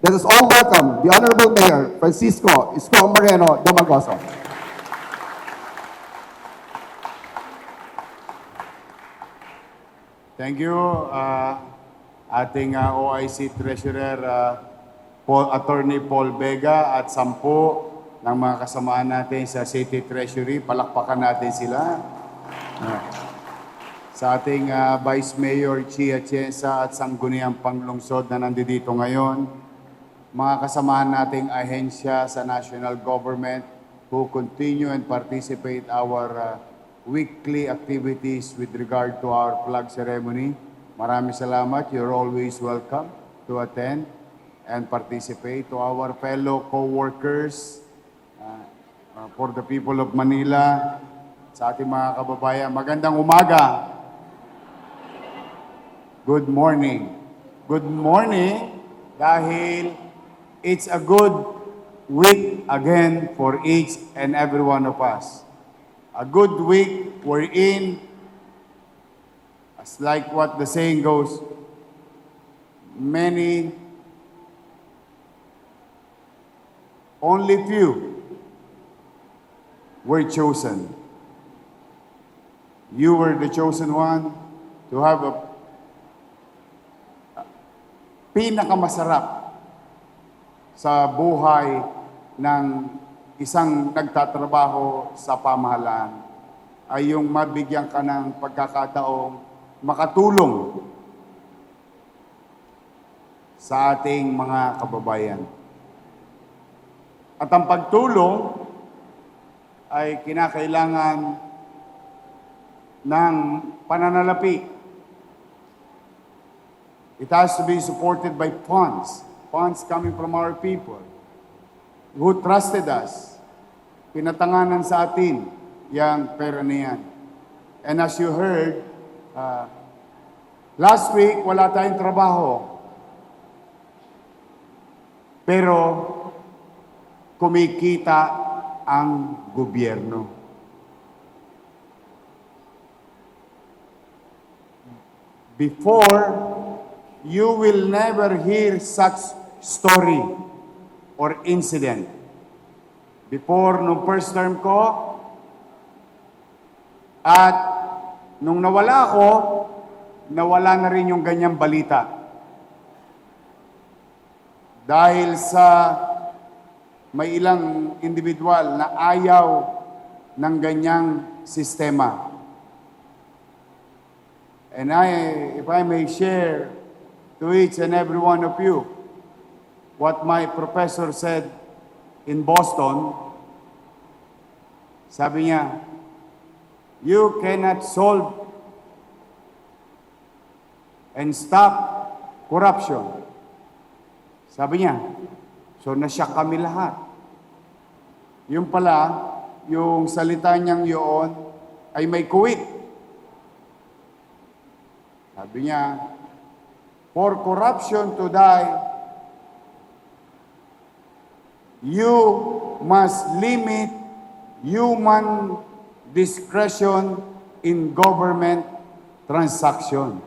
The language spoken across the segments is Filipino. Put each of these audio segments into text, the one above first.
Let us all welcome the Honorable Mayor Francisco Isko Moreno Domagoso. Thank you, ating OIC Treasurer Attorney Paul Vega at 10 ng mga kasamaan natin sa City Treasury. Palakpakan natin sila. Sa ating Vice Mayor Chia Atienza at Sangguniang Panglungsod na nandito ngayon, mga kasamaan nating ahensya sa national government who continue and participate our weekly activities with regard to our flag ceremony. Maraming salamat. You're always welcome to attend and participate. To our fellow co-workers, for the people of Manila, sa ating mga kababayan, magandang umaga. Good morning. Good morning dahil it's a good week again for each and every one of us. A good week we're in, as like what the saying goes, only few were chosen. You were the chosen one to have a pinakamasarap sa buhay ng isang nagtatrabaho sa pamahalaan ay yung mabigyan ka ng pagkakataong makatulong sa ating mga kababayan. At ang pagtulong ay kinakailangan ng pananalapi. It has to be supported by funds coming from our people who trusted us. Pinatanganan sa atin yung pera niyan. And as you heard, last week wala tayong trabaho. Pero kumikita ang gobyerno. Before, you will never hear such story or incident. Before, nung first term ko, at nung nawala ako, nawala na rin yung ganyang balita. Dahil sa may ilang individual na ayaw ng ganyang sistema. And if I may share to each and every one of you what my professor said in Boston, sabi niya, you cannot solve and stop corruption. Sabi niya, so nasyak kami lahat. Yung pala, yung salita niyang yun ay may kuwit. Sabi niya, for corruption to die, you must limit human discretion in government transaction.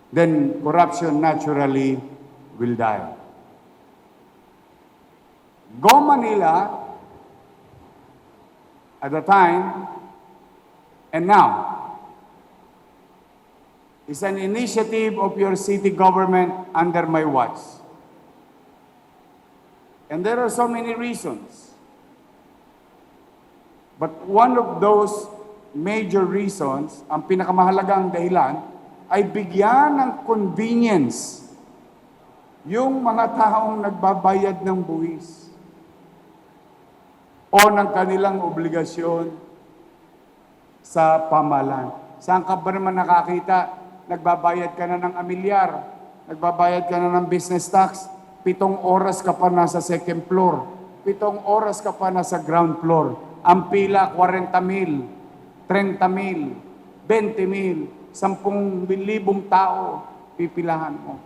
Then corruption naturally will die. Go Manila at the time and now is an initiative of your city government under my watch. And there are so many reasons. But one of those major reasons, ang pinakamahalagang dahilan, ay bigyan ng convenience yung mga taong nagbabayad ng buwis o ng kanilang obligasyon sa pamahalaan. Saan ka ba naman nakakita? Nagbabayad ka na ng amilyar, nagbabayad ka na ng business tax, 7 oras ka pa nasa second floor, 7 oras ka pa nasa ground floor. Ang pila, 40,000, 30,000, 20,000, 10,000 tao, pipilahan mo.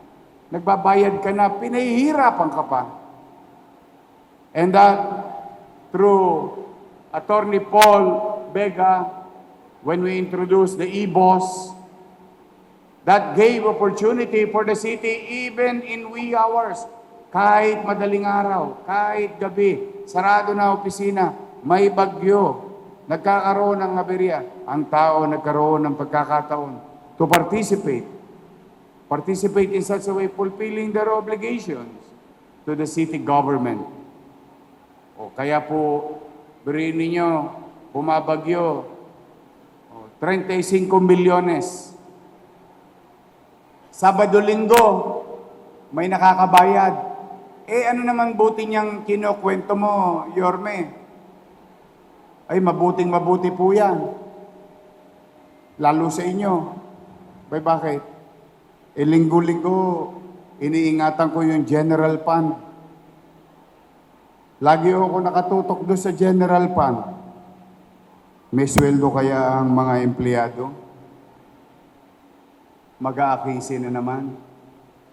Nagbabayad ka na, pinahihirapan ka pa. And that, through Attorney Paul Vega, when we introduced the e-boss, that gave opportunity for the city even in wee hours kahit madaling araw, kahit gabi, sarado na opisina, may bagyo, nagkakaroon ng aberya, ang tao nagkaroon ng pagkakataon to participate in such a way, fulfilling their obligations to the city government. O kaya po, biriin ninyo, bumabagyo, 35 milyones. Sabado-linggo, may nakakabayad. Ano naman buti niyang kinukwento mo, Yorme? Ay, mabuting-mabuti po yan. Lalo sa inyo. Bakit? Linggo-linggo, iniingatan ko yung general fund. Lagi ako nakatutok doon sa general fund. May sweldo kaya ang mga empleyado? Mag-a-15 na naman.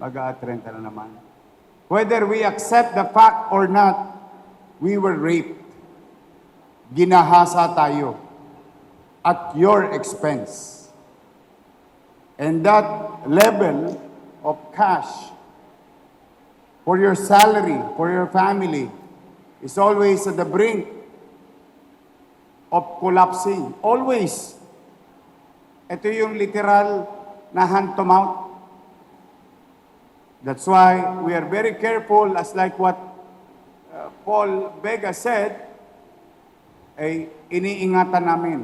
Mag-a-30 na naman. Whether we accept the fact or not, we were raped. Ginahasa tayo at your expense. And that level of cash for your salary, for your family, is always at the brink of collapsing. Always. Ito yung literal na hand to mouth. That's why we are very careful, as like what Paul Vega said, ay iniingatan namin.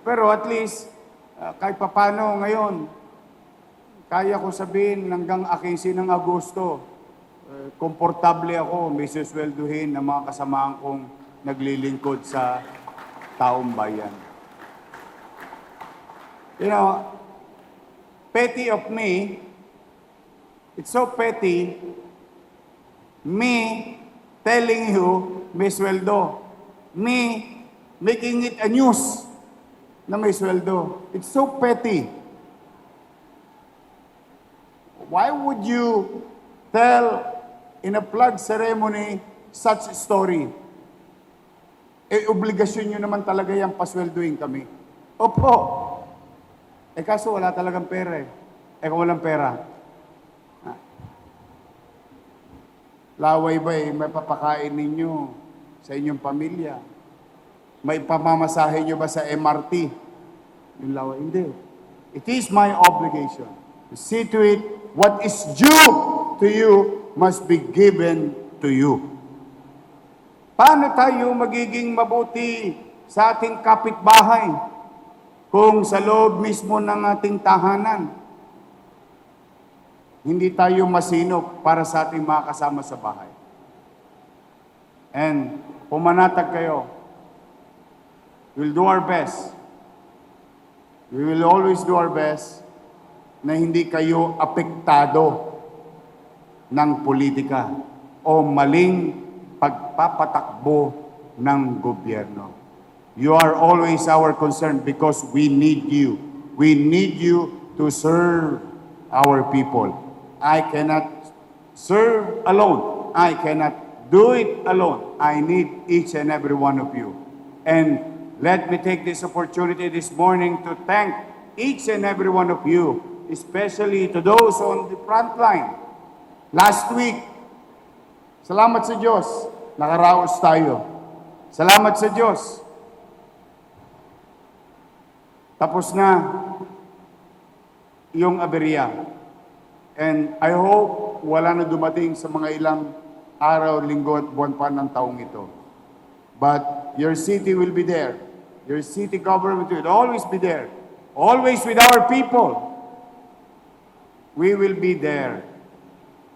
Pero at least, kahit papano ngayon, kaya ko sabihin hanggang 15 ng Agosto, komportable ako, may suswelduhin ng mga kasamahan kong naglilingkod sa taong bayan. You know, petty of me, it's so petty, me telling you may sweldo, me making it a news na may sweldo. It's so petty. Why would you tell in a flag ceremony such a story? Obligasyon nyo naman talaga yung pasweldoin kami. Opo. Kaso wala talagang pera eh. Kung walang pera, laway ba may papakain ninyo sa inyong pamilya? May pamamasahe nyo ba sa MRT? Yung laway, hindi. It is my obligation to see to it what is due to you must be given to you. Paano tayo magiging mabuti sa ating kapitbahay kung sa loob mismo ng ating tahanan hindi tayo masinop para sa ating mga kasama sa bahay? And pumanatag kayo. We'll do our best. We will always do our best na hindi kayo apektado ng politika o maling pagpapatakbo ng gobyerno. You are always our concern because we need you. We need you to serve our people. I cannot serve alone. I cannot do it alone. I need each and every one of you. And let me take this opportunity this morning to thank each and every one of you, especially to those on the front line. Last week, salamat sa Diyos, nakaraos tayo. Salamat sa Diyos. Tapos na yung aberya. And I hope wala na dumating sa mga ilang araw, linggo at buwan pa ng taong ito. But your city will be there. Your city government will always be there. Always with our people. We will be there.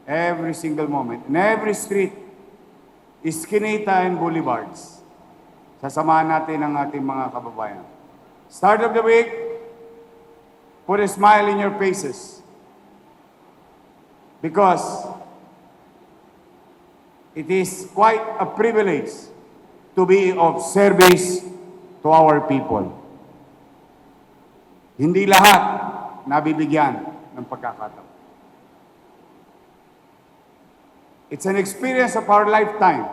Every single moment. In every street, iskinita and boulevards. Sasamahan natin ang ating mga kababayan. Start of the week, put a smile in your faces. Because it is quite a privilege to be of service to our people. Hindi lahat nabibigyan ng pagkakataon. It's an experience of our lifetime.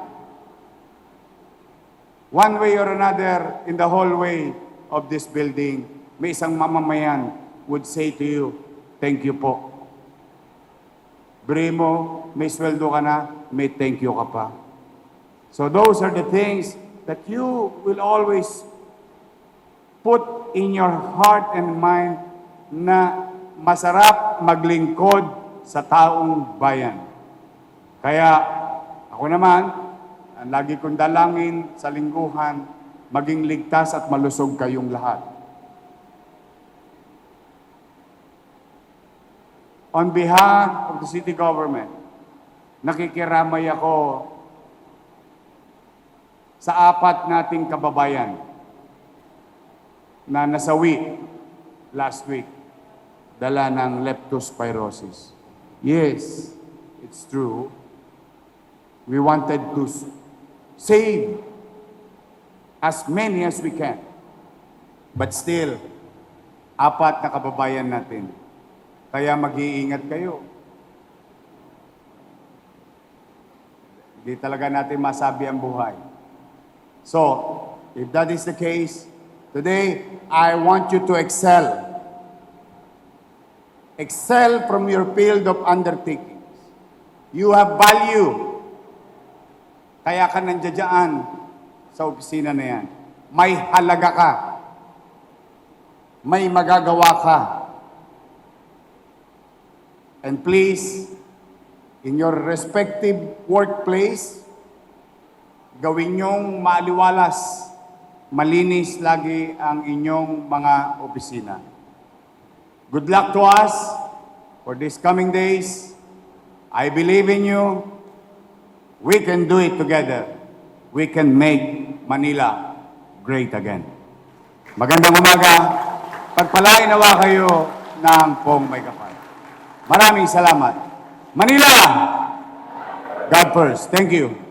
One way or another, in the hallway of this building, may isang mamamayan would say to you, thank you po. libre mo, may sweldo ka na, may thank you ka pa. So those are the things that you will always put in your heart and mind na masarap maglingkod sa taong bayan. Kaya ako naman, ang lagi kong dalangin sa lingguhan, maging ligtas at malusog kayong lahat. On behalf of the city government, nakikiramay ako sa apat nating kababayan na nasawi last week, dala ng leptospirosis. Yes, it's true. We wanted to save as many as we can. But still, apat na kababayan natin. Kaya mag-iingat kayo. Hindi talaga natin masabi ang buhay. So, if that is the case, today, I want you to excel. Excel from your field of undertakings. You have value. Kaya ka nandiyan sa opisina na yan. May halaga ka. May magagawa ka. And please, in your respective workplace, gawin niyong maaliwalas, malinis lagi ang inyong mga opisina. Good luck to us for these coming days. I believe in you. We can do it together. We can make Manila great again. Magandang umaga. Pagpalain nawa kayo ng Pong May Kapal. Maraming salamat. Manila! God first. Thank you.